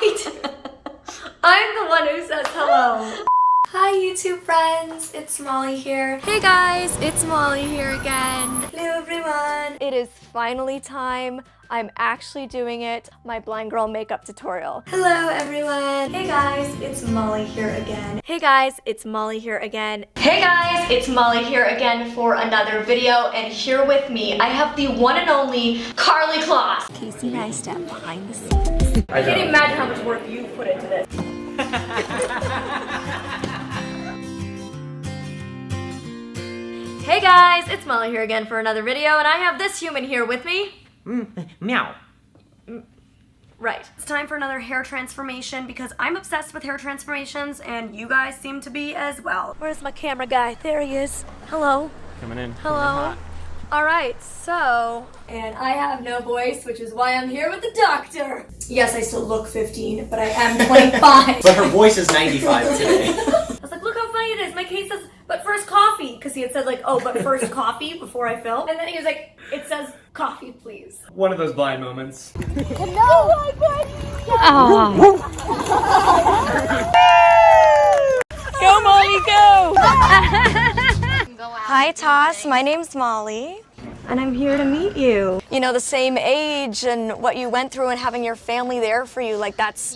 Right! I'm the one who says hello. Hi YouTube friends, it's Molly here. Hey guys, it's Molly here again. Hello everyone. It is finally time. I'm actually doing it, my blind girl makeup tutorial. Hello everyone. Hey guys, it's Molly here again. Hey guys, it's Molly here again. Hey guys, it's Molly here again for another video, and here with me I have the one and only Carly Kloss. Casey Neistat behind the scenes. I can't imagine how much work you put into this. Hey guys, it's Molly here again for another video, and I have this human here with me. Meow. Right. It's time for another hair transformation because I'm obsessed with hair transformations and you guys seem to be as well. Where's my camera guy? There he is. Hello. Coming in. Hello. Alright, so, and I have no voice, which is why I'm here with the doctor. Yes, I still look 15, but I am 25. But her voice is 95 today. I was like, look how funny it is. My case says, but first coffee. Because he had said like, oh, but first coffee before I film. And then he was like, it says coffee, please. One of those blind moments. Oh my God. Go, Molly, go! Hi, Toss. My name's Molly. And I'm here to meet you. You know, the same age and what you went through and having your family there for you, like that's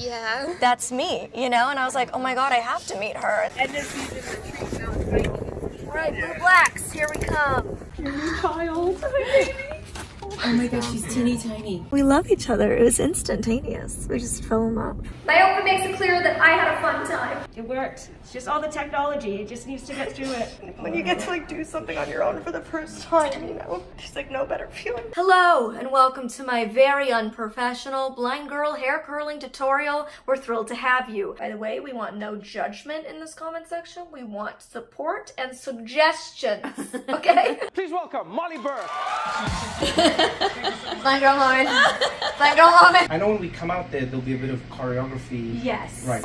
me, you know? And I was like, oh my God, I have to meet her. And this season retreat now. All right, Blue Blacks, here we come. Child. Oh my gosh, she's teeny tiny. We love each other. It was instantaneous. We just fell in love. I hope it makes it clear that I had a fun time. It worked. It's just all the technology. It just needs to get through it. When you get to like do something on your own for the first time, you know, there's like no better feeling. Hello and welcome to my very unprofessional blind girl hair curling tutorial. We're thrilled to have you. By the way, we want no judgment in this comment section. We want support and suggestions, okay? Please welcome Molly Burke. Blind girl moment. Blind girl moment. I know when we come out there'll be a bit of choreography. Yes. Right.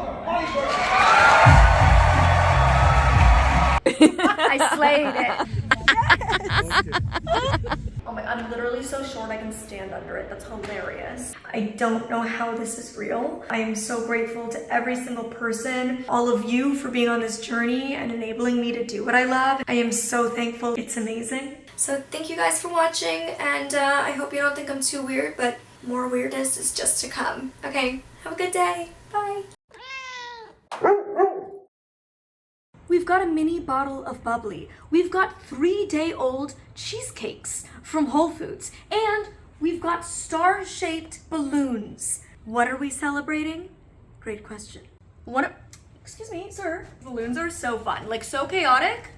I slayed it. Oh my God, I'm literally so short I can stand under it. That's hilarious. I don't know how this is real. I am so grateful to every single person, all of you for being on this journey and enabling me to do what I love. I am so thankful. It's amazing. So thank you guys for watching, and I hope you don't think I'm too weird, but more weirdness is just to come. Okay, have a good day. Bye. We've got a mini bottle of bubbly. We've got 3-day-old cheesecakes from Whole Foods. And we've got star-shaped balloons. What are we celebrating? Great question. Excuse me, sir. Balloons are so fun. Like, so chaotic,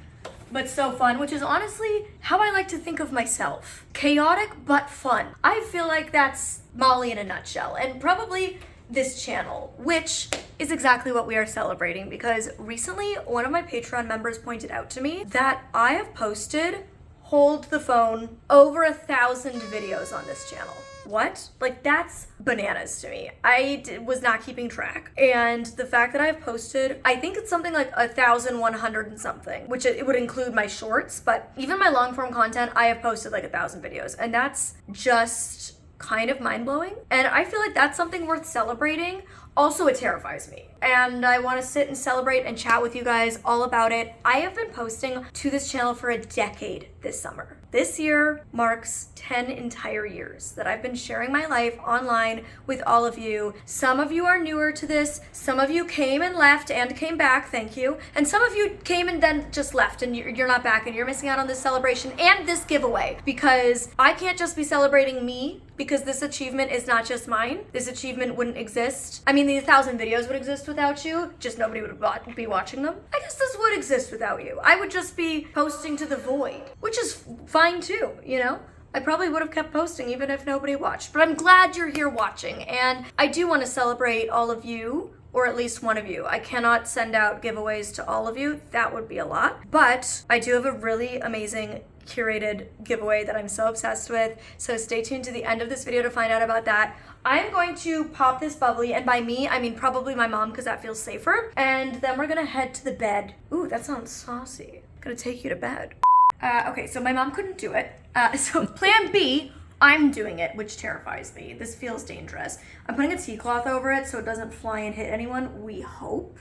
but so fun, which is honestly how I like to think of myself. Chaotic, but fun. I feel like that's Molly in a nutshell. And probably this channel, which is exactly what we are celebrating, because recently one of my Patreon members pointed out to me that I have posted, hold the phone, over 1,000 videos on this channel. What? Like, that's bananas to me. I was not keeping track. And the fact that I've posted, I think it's something like 1,100 and something, which it would include my shorts, but even my long form content, I have posted like 1,000 videos, and that's just kind of mind-blowing. And I feel like that's something worth celebrating. Also, it terrifies me. And I want to sit and celebrate and chat with you guys all about it. I have been posting to this channel for a decade this summer. This year marks 10 entire years that I've been sharing my life online with all of you. Some of you are newer to this. Some of you came and left and came back, thank you. And some of you came and then just left and you're not back, and you're missing out on this celebration and this giveaway, because I can't just be celebrating me, because this achievement is not just mine. This achievement wouldn't exist. I mean, these 1,000 videos would exist without you, just nobody would be watching them. I guess this would exist without you. I would just be posting to the void, which is fine too, you know? I probably would have kept posting even if nobody watched, but I'm glad you're here watching, and I do want to celebrate all of you, or at least one of you. I cannot send out giveaways to all of you. That would be a lot, but I do have a really amazing curated giveaway that I'm so obsessed with, so stay tuned to the end of this video to find out about that. I'm going to pop this bubbly, and by me, I mean probably my mom, because that feels safer, and then we're gonna head to the bed. Ooh, that sounds saucy. I'm gonna take you to bed. Okay, so my mom couldn't do it. So plan B, I'm doing it, which terrifies me. This feels dangerous. I'm putting a tea cloth over it so it doesn't fly and hit anyone, we hope.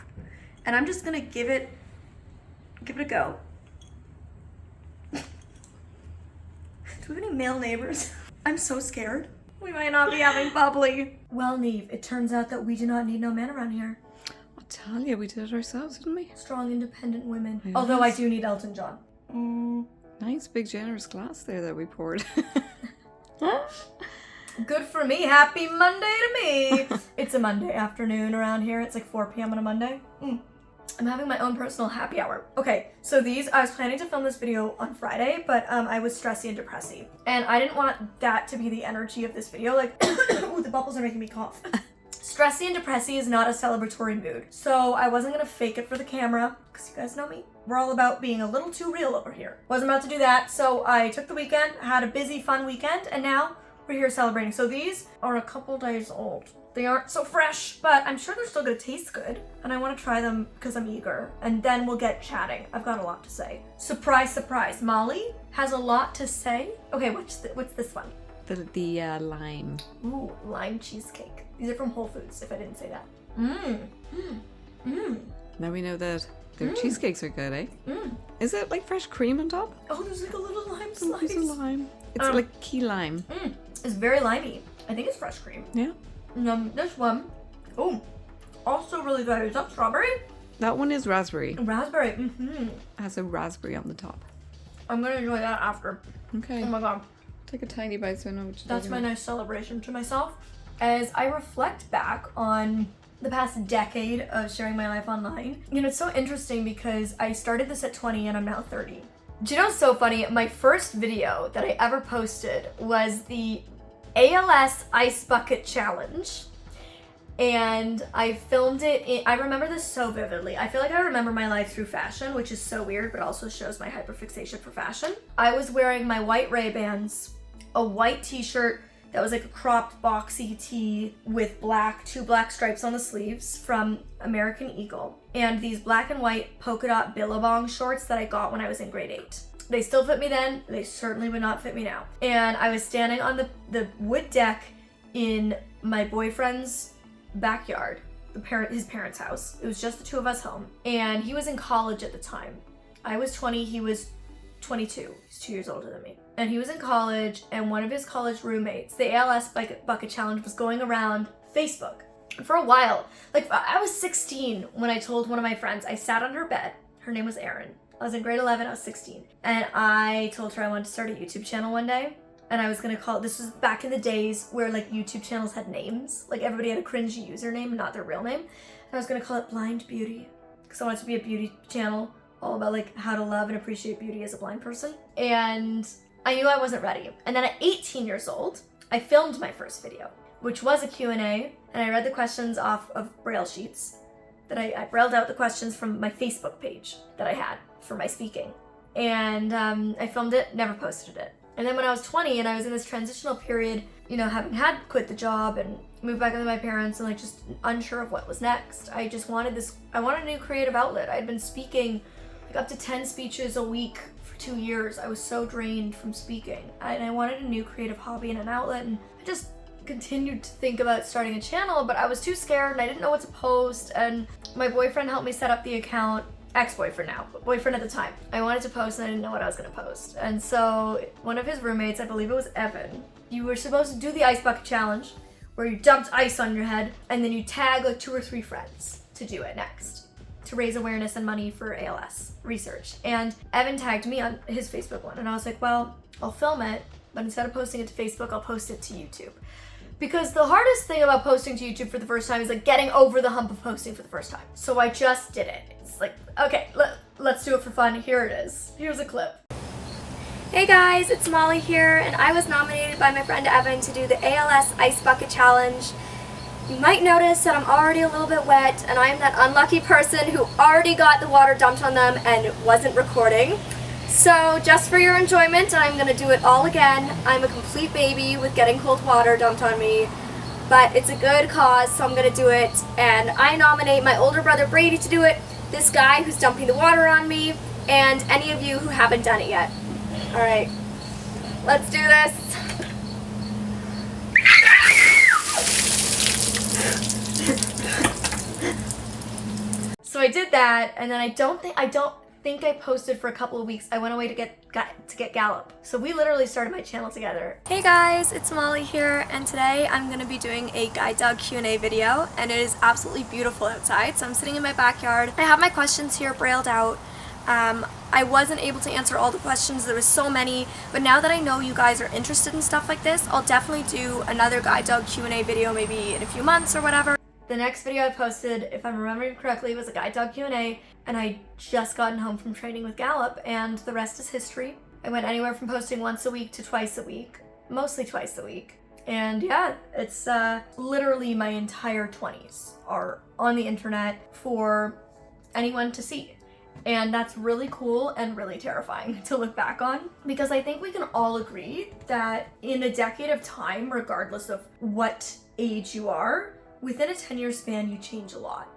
And I'm just gonna give it a go. Do we have any male neighbors? I'm so scared. We might not be having bubbly. Well, Neve, it turns out that we do not need no men around here. I'll tell you, we did it ourselves, didn't we? Strong, independent women. Yes. Although I do need Elton John. Nice, big, generous glass there that we poured. Good for me. Happy Monday to me. It's a Monday afternoon around here. It's like 4 p.m. on a Monday. I'm having my own personal happy hour. Okay, so I was planning to film this video on Friday, but I was stressy and depressy. And I didn't want that to be the energy of this video. Like, ooh, the bubbles are making me cough. Stressy and depressy is not a celebratory mood. So I wasn't gonna fake it for the camera, because you guys know me. We're all about being a little too real over here. Wasn't about to do that, so I took the weekend, had a busy, fun weekend, and now we're here celebrating. So these are a couple days old. They aren't so fresh, but I'm sure they're still gonna taste good. And I wanna try them because I'm eager. And then we'll get chatting. I've got a lot to say. Surprise, surprise. Molly has a lot to say. Okay, what's this one? The lime. Ooh, lime cheesecake. These are from Whole Foods, if I didn't say that. Now we know that their cheesecakes are good, eh? Is it like fresh cream on top? Oh, there's like a little lime It's slice. a lime. It's like key lime. It's very limey. I think it's fresh cream. Yeah. This one, oh, also really good. Is that strawberry? That one is raspberry. Raspberry. It has a raspberry on the top. I'm gonna enjoy that after. Okay. Oh my god. Take a tiny bite so I know what you're That's talking my about. nice celebration to myself. As I reflect back on the past decade of sharing my life online, you know, it's so interesting because I started this at 20 and I'm now 30. Do you know what's so funny? My first video that I ever posted was the ALS Ice Bucket Challenge. And I filmed it I remember this so vividly. I feel like I remember my life through fashion, which is so weird, but also shows my hyperfixation for fashion. I was wearing my white Ray-Bans, a white t-shirt that was like a cropped boxy tee with two black stripes on the sleeves from American Eagle, and these black and white polka dot Billabong shorts that I got when I was in grade 8. They still fit me then, they certainly would not fit me now. And I was standing on the wood deck in my boyfriend's backyard, his parents' house. It was just the two of us home. And he was in college at the time. I was 20, he was 22. He's 2 years older than me. And he was in college, and one of his college roommates, the ALS Bucket Challenge, was going around Facebook. For a while, like I was 16 when I told one of my friends, I sat on her bed. Her name was Erin. I was in grade 11, I was 16. And I told her I wanted to start a YouTube channel one day. And I was gonna call it, this was back in the days where like YouTube channels had names. Like everybody had a cringy username and not their real name. And I was gonna call it Blind Beauty, because I wanted it to be a beauty channel all about like how to love and appreciate beauty as a blind person. And I knew I wasn't ready. And then at 18 years old, I filmed my first video, which was a Q&A, and I read the questions off of Braille sheets. That I brailled out the questions from my Facebook page that I had for my speaking. And I filmed it, never posted it. And then when I was 20 and I was in this transitional period, you know, having had quit the job and moved back in with my parents and like just unsure of what was next, I just wanted I wanted a new creative outlet. I had been speaking like up to 10 speeches a week for 2 years. I was so drained from speaking, and I wanted a new creative hobby and an outlet, and I just continued to think about starting a channel, but I was too scared and I didn't know what to post. And my boyfriend helped me set up the account. Ex-boyfriend now, but boyfriend at the time. I wanted to post and I didn't know what I was gonna post. And so one of his roommates, I believe it was Evan, you were supposed to do the ice bucket challenge where you dumped ice on your head and then you tag like 2 or 3 friends to do it next, to raise awareness and money for ALS research. And Evan tagged me on his Facebook one, and I was like, well, I'll film it, but instead of posting it to Facebook, I'll post it to YouTube. Because the hardest thing about posting to YouTube for the first time is like getting over the hump of posting for the first time. So I just did it. It's like, okay, let's do it for fun. Here it is. Here's a clip. Hey guys, it's Molly here, and I was nominated by my friend Evan to do the ALS Ice Bucket Challenge. You might notice that I'm already a little bit wet, and I am that unlucky person who already got the water dumped on them and wasn't recording. So just for your enjoyment, I'm gonna do it all again. I'm a complete baby with getting cold water dumped on me, but it's a good cause, so I'm gonna do it. And I nominate my older brother Brady to do it, this guy who's dumping the water on me, and any of you who haven't done it yet. All right, let's do this. I did that, and then I don't think I posted for a couple of weeks. I went away to get Gallop. So we literally started my channel together. Hey guys, it's Molly here, and today I'm gonna be doing a guide dog Q&A video, and it is absolutely beautiful outside. So I'm sitting in my backyard. I have my questions here brailled out. I wasn't able to answer all the questions, there was so many, but now that I know you guys are interested in stuff like this, I'll definitely do another guide dog Q&A video maybe in a few months or whatever. The next video I posted, if I'm remembering correctly, was a guide dog Q&A, and I just gotten home from training with Gallop, and the rest is history. I went anywhere from posting once a week to twice a week, mostly twice a week. And yeah, it's literally my entire 20s are on the internet for anyone to see. And that's really cool and really terrifying to look back on, because I think we can all agree that in a decade of time, regardless of what age you are, within a 10-year span, you change a lot.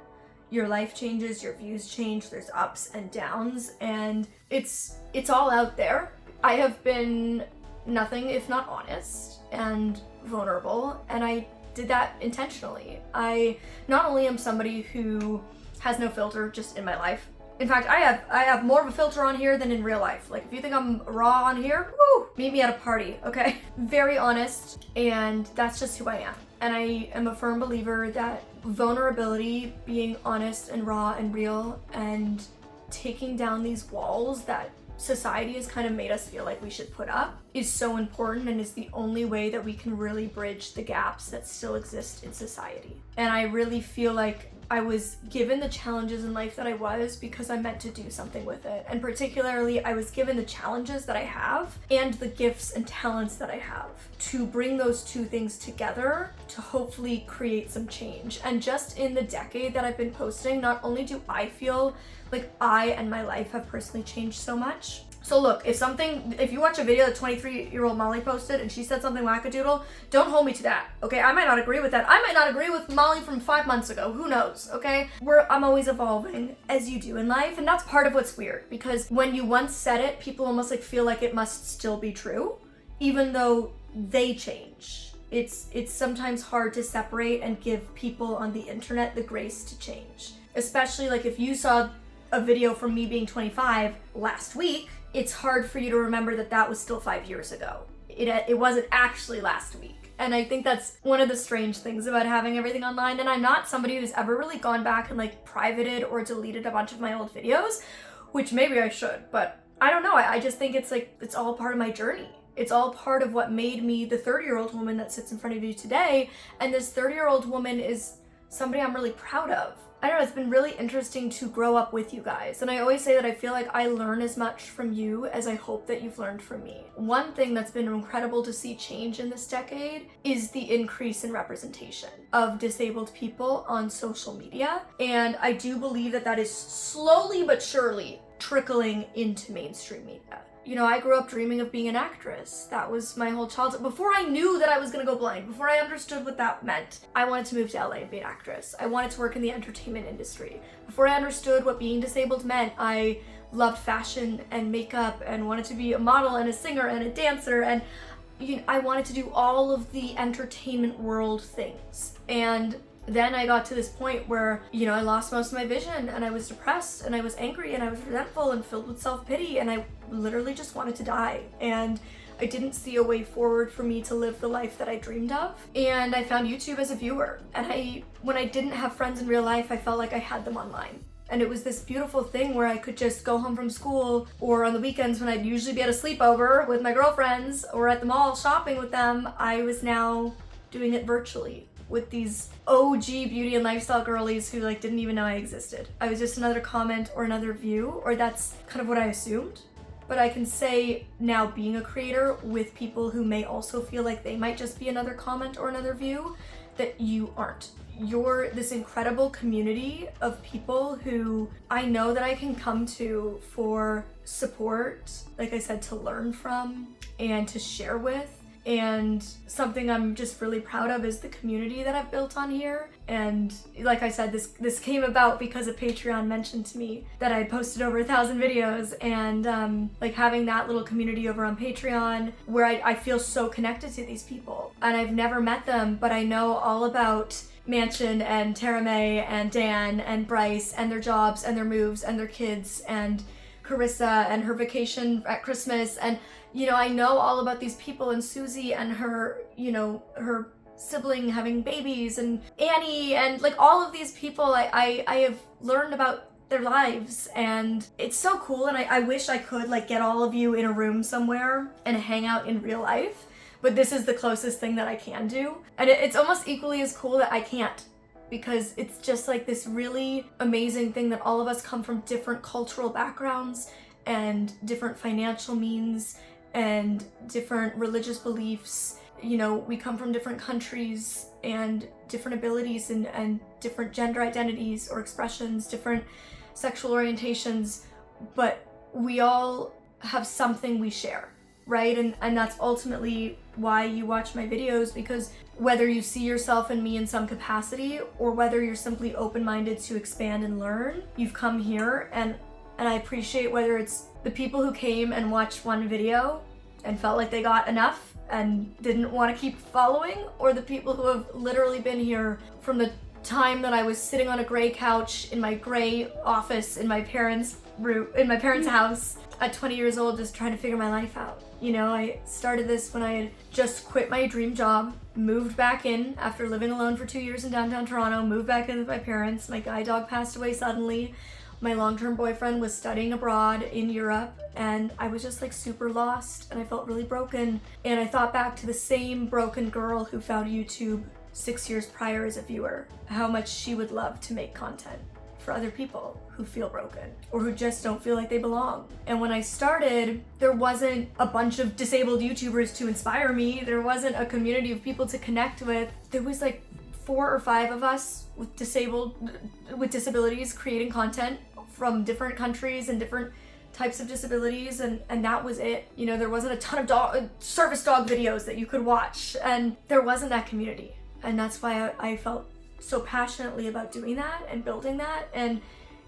Your life changes, your views change, there's ups and downs, and it's all out there. I have been nothing if not honest and vulnerable, and I did that intentionally. I not only am somebody who has no filter just in my life. In fact, I have more of a filter on here than in real life. Like, if you think I'm raw on here, woo, meet me at a party, okay? Very honest, and that's just who I am. And I am a firm believer that vulnerability, being honest and raw and real, and taking down these walls that society has kind of made us feel like we should put up, is so important, and is the only way that we can really bridge the gaps that still exist in society. And I really feel like I was given the challenges in life that I was because I meant to do something with it. And particularly, I was given the challenges that I have and the gifts and talents that I have to bring those two things together to hopefully create some change. And just in the decade that I've been posting, not only do I feel like I and my life have personally changed so much. So look, if you watch a video that 23-year-old Molly posted and she said something wackadoodle, don't hold me to that, okay? I might not agree with that. I might not agree with Molly from 5 months ago, who knows, okay? I'm always evolving, as you do in life, and that's part of what's weird, because when you once said it, people almost like feel like it must still be true, even though they change. It's sometimes hard to separate and give people on the internet the grace to change. Especially like if you saw a video from me being 25 last week, it's hard for you to remember that that was still 5 years ago. It wasn't actually last week. And I think that's one of the strange things about having everything online. And I'm not somebody who's ever really gone back and like privated or deleted a bunch of my old videos, which maybe I should, but I don't know. I just think it's like, it's all part of my journey. It's all part of what made me the 30-year-old woman that sits in front of you today. And this 30-year-old woman is somebody I'm really proud of. I don't know, it's been really interesting to grow up with you guys. And I always say that I feel like I learn as much from you as I hope that you've learned from me. One thing that's been incredible to see change in this decade is the increase in representation of disabled people on social media. And I do believe that that is slowly but surely trickling into mainstream media. You know, I grew up dreaming of being an actress. That was my whole childhood. Before I knew that I was gonna go blind, before I understood what that meant, I wanted to move to LA and be an actress. I wanted to work in the entertainment industry. Before I understood what being disabled meant, I loved fashion and makeup and wanted to be a model and a singer and a dancer, and I wanted to do all of the entertainment world things. And then I got to this point where, I lost most of my vision, and I was depressed, and I was angry, and I was resentful and filled with self-pity, and I literally just wanted to die. And I didn't see a way forward for me to live the life that I dreamed of. And I found YouTube as a viewer. And when I didn't have friends in real life, I felt like I had them online. And it was this beautiful thing where I could just go home from school, or on the weekends when I'd usually be at a sleepover with my girlfriends or at the mall shopping with them, I was now doing it virtually with these OG beauty and lifestyle girlies who didn't even know I existed. I was just another comment or another view, or that's kind of what I assumed. But I can say now, being a creator with people who may also feel like they might just be another comment or another view, that you aren't. You're this incredible community of people who I know that I can come to for support, like I said, to learn from and to share with. And something I'm just really proud of is the community that I've built on here. And like I said, this came about because a Patreon mentioned to me that I posted over 1,000 videos, and like having that little community over on Patreon where I feel so connected to these people. And I've never met them, but I know all about Mansion and Tara May and Dan and Bryce and their jobs and their moves and their kids and Carissa and her vacation at Christmas. And you know, I know all about these people, and Susie and her, you know, her sibling having babies, and Annie, and like all of these people I have learned about their lives, and it's so cool. And I wish I could like get all of you in a room somewhere and hang out in real life, but this is the closest thing that I can do. And it's almost equally as cool that I can't, because it's just like this really amazing thing that all of us come from different cultural backgrounds and different financial means and different religious beliefs. You know, we come from different countries and different abilities and different gender identities or expressions, different sexual orientations, but we all have something we share, right? And that's ultimately why you watch my videos, because whether you see yourself and me in some capacity or whether you're simply open-minded to expand and learn, you've come here. And I appreciate whether it's the people who came and watched one video and felt like they got enough and didn't want to keep following, or the people who have literally been here from the time that I was sitting on a gray couch in my gray office in my parents' house at 20 years old, just trying to figure my life out. You know, I started this when I had just quit my dream job, moved back in after living alone for 2 years in downtown Toronto, moved back in with my parents. My guide dog passed away suddenly. My long-term boyfriend was studying abroad in Europe, and I was just like super lost, and I felt really broken. And I thought back to the same broken girl who found YouTube 6 years prior as a viewer, how much she would love to make content for other people who feel broken or who just don't feel like they belong. And when I started, there wasn't a bunch of disabled YouTubers to inspire me. There wasn't a community of people to connect with. There was like 4 or 5 of us with disabilities creating content from different countries and different types of disabilities, and that was it. You know, there wasn't a ton of service dog videos that you could watch, and there wasn't that community. And that's why I felt so passionately about doing that and building that. And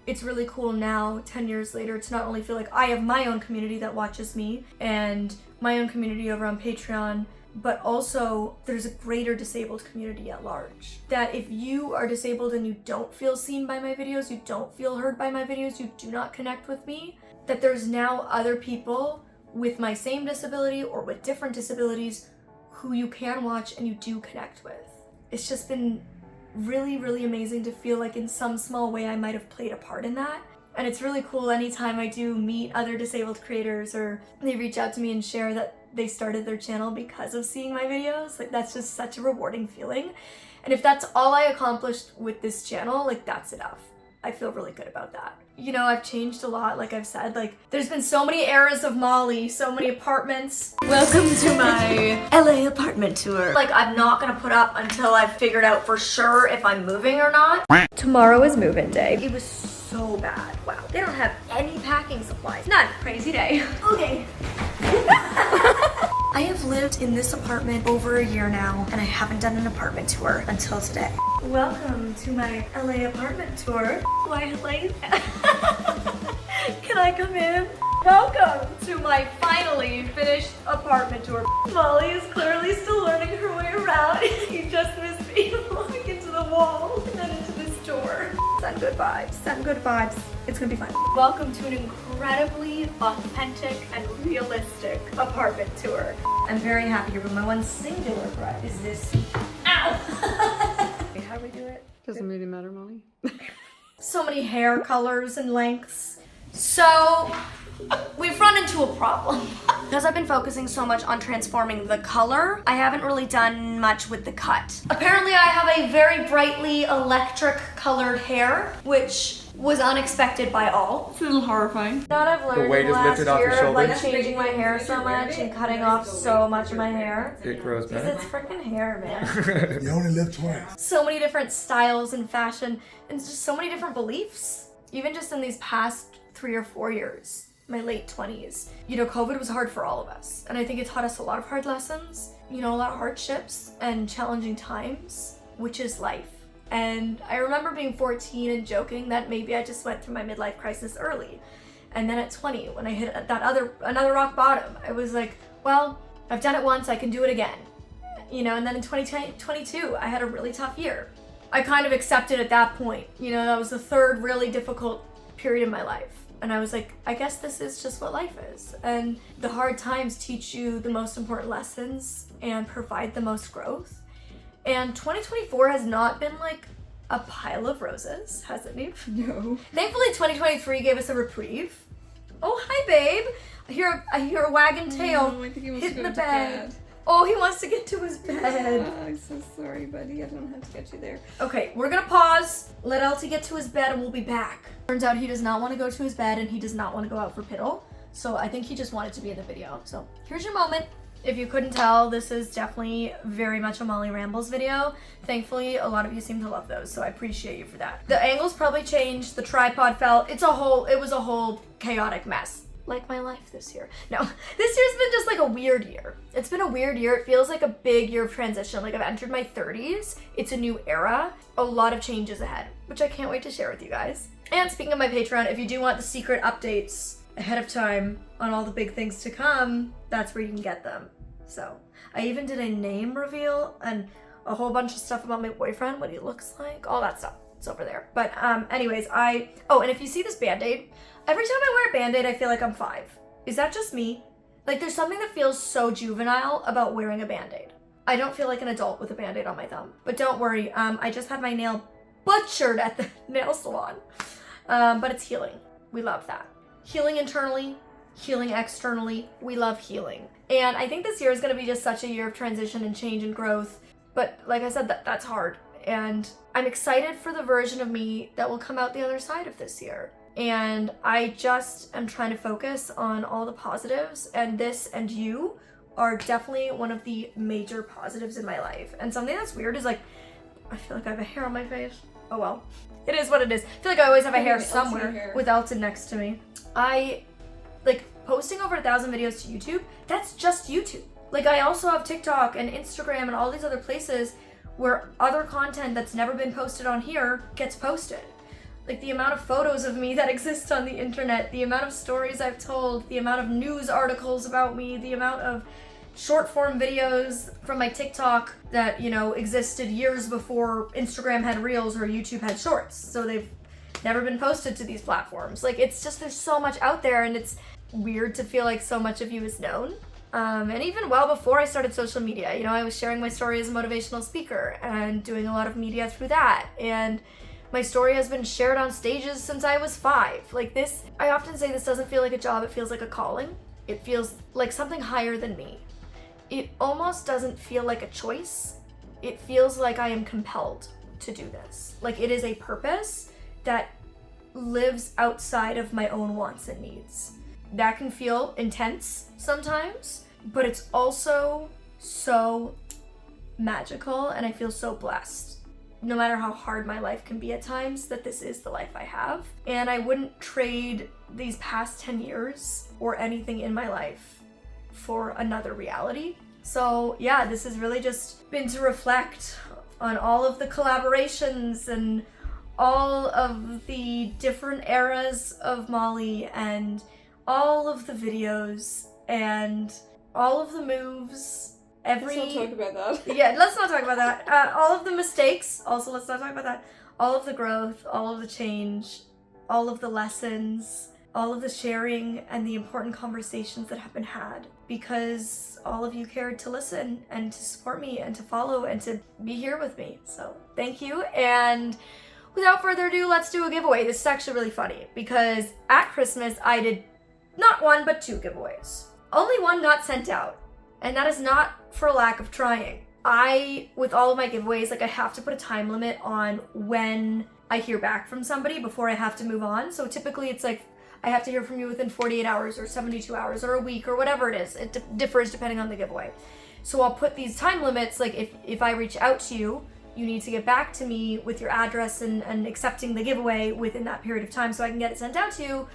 it's really cool now, 10 years later, to not only feel like I have my own community that watches me and my own community over on Patreon, but also there's a greater disabled community at large. That if you are disabled and you don't feel seen by my videos, you don't feel heard by my videos, you do not connect with me, that there's now other people with my same disability or with different disabilities who you can watch and you do connect with. It's just been really, really amazing to feel like in some small way I might have played a part in that. And it's really cool anytime I do meet other disabled creators or they reach out to me and share that they started their channel because of seeing my videos. Like, that's just such a rewarding feeling. And if that's all I accomplished with this channel, like, that's enough. I feel really good about that. You know, I've changed a lot, like I've said. Like, there's been so many eras of Molly, so many apartments. Welcome to my LA apartment tour. Like, I'm not gonna put up until I've figured out for sure if I'm moving or not. Tomorrow is move-in day. It was so bad. Wow. They don't have any packing supplies. None. Crazy day. Okay. I have lived in this apartment over a year now, and I haven't done an apartment tour until today. Welcome to my LA apartment tour. Quiet light. Can I come in? Welcome to my finally finished apartment tour. Molly is clearly still learning her way around. You just missed me walking into the wall and then into this door. Send good vibes. Send good vibes. It's gonna be fun. Welcome to an incredibly authentic and realistic apartment tour. I'm very happy here, but my one singular gripe is this. Ow! How do we do it? Doesn't really matter, Molly. So many hair colors and lengths. So we've run into a problem. Because I've been focusing so much on transforming the color, I haven't really done much with the cut. Apparently I have a very brightly electric colored hair, which was unexpected by all. It's a little horrifying. That I've learned The weight in the is last lifted off your year of like shoulders. changing my hair so much and cutting off so much of my hair. It grows Because back. it's freaking hair, man. You only live twice. So many different styles and fashion, and just so many different beliefs. Even just in these past 3 or 4 years. my late 20s. You know, COVID was hard for all of us. And I think it taught us a lot of hard lessons, you know, a lot of hardships and challenging times, which is life. And I remember being 14 and joking that maybe I just went through my midlife crisis early. And then at 20, when I hit another rock bottom, I was like, well, I've done it once, I can do it again. You know, and then in 2022, I had a really tough year. I kind of accepted at that point, you know, that was the third really difficult period in my life. And I was like, I guess this is just what life is. And the hard times teach you the most important lessons and provide the most growth. And 2024 has not been like a pile of roses, has it, Neve? No. Thankfully, 2023 gave us a reprieve. Oh, hi, babe. I hear a wagging tail I think he wants hitting to go the to bed. Oh, he wants to get to his bed. Oh, I'm so sorry, buddy. I don't have to get you there. Okay, we're gonna pause, let Elty get to his bed, and we'll be back. Turns out he does not want to go to his bed, and he does not want to go out for piddle. So I think he just wanted to be in the video. So here's your moment. If you couldn't tell, this is definitely very much a Molly Rambles video. Thankfully, a lot of you seem to love those, so I appreciate you for that. The angles probably changed, the tripod fell. It was a whole chaotic mess. Like my life this year. No, this year's been just like a weird year. It's been a weird year. It feels like a big year of transition. Like I've entered my 30s. It's a new era. A lot of changes ahead, which I can't wait to share with you guys. And speaking of my Patreon, if you do want the secret updates ahead of time on all the big things to come, that's where you can get them. So I even did a name reveal and a whole bunch of stuff about my boyfriend, what he looks like, all that stuff. It's over there. But anyways, and if you see this Band-Aid, every time I wear a Band-Aid, I feel like I'm 5. Is that just me? Like there's something that feels so juvenile about wearing a Band-Aid. I don't feel like an adult with a Band-Aid on my thumb. But don't worry, I just had my nail butchered at the nail salon. But it's healing. We love that. Healing internally, healing externally. We love healing. And I think this year is going to be just such a year of transition and change and growth. But like I said, that's hard. And I'm excited for the version of me that will come out the other side of this year. And I just am trying to focus on all the positives, and this and you are definitely one of the major positives in my life. And something that's weird is like, I feel like I have a hair on my face. Oh well, it is what it is. I feel like I always have a hair somewhere with Elton next to me. I like posting over 1,000 videos to YouTube. That's just YouTube. Like I also have TikTok and Instagram and all these other places where other content that's never been posted on here gets posted. Like the amount of photos of me that exist on the internet, the amount of stories I've told, the amount of news articles about me, the amount of short form videos from my TikTok that, you know, existed years before Instagram had Reels or YouTube had Shorts. So they've never been posted to these platforms. Like it's just, there's so much out there, and it's weird to feel like so much of you is known. And even well before I started social media, you know, I was sharing my story as a motivational speaker and doing a lot of media through that. And my story has been shared on stages since I was 5. Like this, I often say this doesn't feel like a job, it feels like a calling. It feels like something higher than me. It almost doesn't feel like a choice. It feels like I am compelled to do this. Like it is a purpose that lives outside of my own wants and needs. That can feel intense sometimes, but it's also so magical, and I feel so blessed. No matter how hard my life can be at times, that this is the life I have. And I wouldn't trade these past 10 years or anything in my life for another reality. So yeah, this has really just been to reflect on all of the collaborations and all of the different eras of Molly, and all of the videos and all of the moves. Let's not talk about that. Yeah, let's not talk about that. All of the mistakes, also let's not talk about that. All of the growth, all of the change, all of the lessons, all of the sharing and the important conversations that have been had, because all of you cared to listen and to support me and to follow and to be here with me. So thank you. And without further ado, let's do a giveaway. This is actually really funny because at Christmas I did not 1 but 2 giveaways. Only 1 got sent out, and that is not for lack of trying. With all of my giveaways, like I have to put a time limit on when I hear back from somebody before I have to move on. So typically it's like I have to hear from you within 48 hours or 72 hours or a week or whatever it is. It differs depending on the giveaway. So I'll put these time limits, like if I reach out to you, you need to get back to me with your address and accepting the giveaway within that period of time so I can get it sent out to you.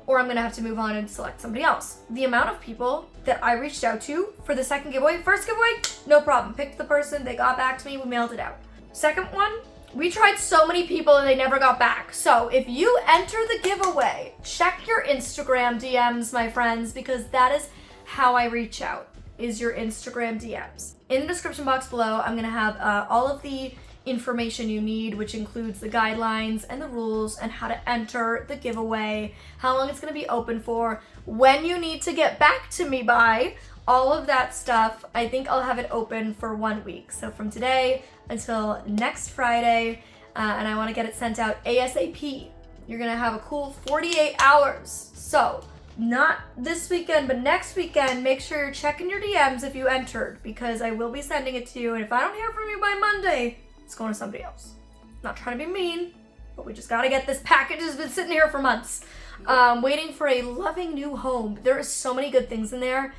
or I'm gonna have to move on and select somebody else. The amount of people that I reached out to for the second giveaway, first giveaway, no problem. Picked the person, they got back to me, we mailed it out. Second one, we tried so many people and they never got back. So if you enter the giveaway, check your Instagram DMs, my friends, because that is how I reach out, is your Instagram DMs. In the description box below, I'm gonna have all of the information you need, which includes the guidelines and the rules and how to enter the giveaway, how long it's going to be open for, when you need to get back to me by, all of that stuff. I think I'll have it open for 1 week. So from today until next Friday, and I want to get it sent out ASAP. You're going to have a cool 48 hours. So not this weekend, but next weekend, make sure you're checking your DMs if you entered, because I will be sending it to you. And if I don't hear from you by Monday, it's going to somebody else. Not trying to be mean, but we just got to get this package. It's been sitting here for months. Waiting for a loving new home. There is so many good things in there.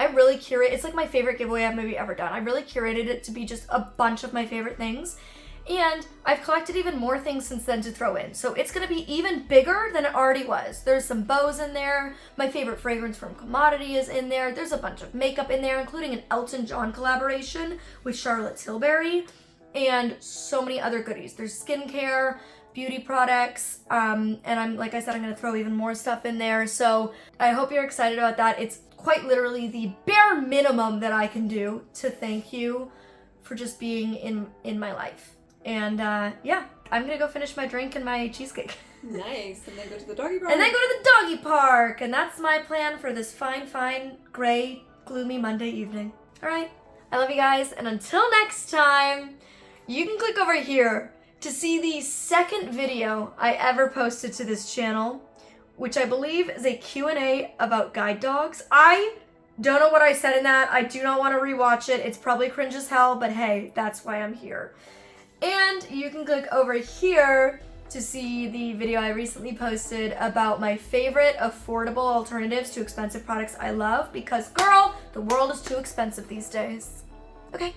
I really curate. It's like my favorite giveaway I've maybe ever done. I really curated it to be just a bunch of my favorite things. And I've collected even more things since then to throw in. So it's going to be even bigger than it already was. There's some bows in there. My favorite fragrance from Commodity is in there. There's a bunch of makeup in there, including an Elton John collaboration with Charlotte Tilbury. And so many other goodies. There's skincare, beauty products, and like I said, I'm going to throw even more stuff in there. So I hope you're excited about that. It's quite literally the bare minimum that I can do to thank you for just being in my life. And yeah, I'm going to go finish my drink and my cheesecake. Nice. And then go to the doggy park. And then go to the doggy park. And that's my plan for this fine, gray, gloomy Monday evening. All right. I love you guys. And until next time, you can click over here to see the second video I ever posted to this channel, which I believe is a Q&A about guide dogs. I don't know what I said in that. I do not want to rewatch it. It's probably cringe as hell, but hey, that's why I'm here. And you can click over here to see the video I recently posted about my favorite affordable alternatives to expensive products I love, because girl, the world is too expensive these days. Okay.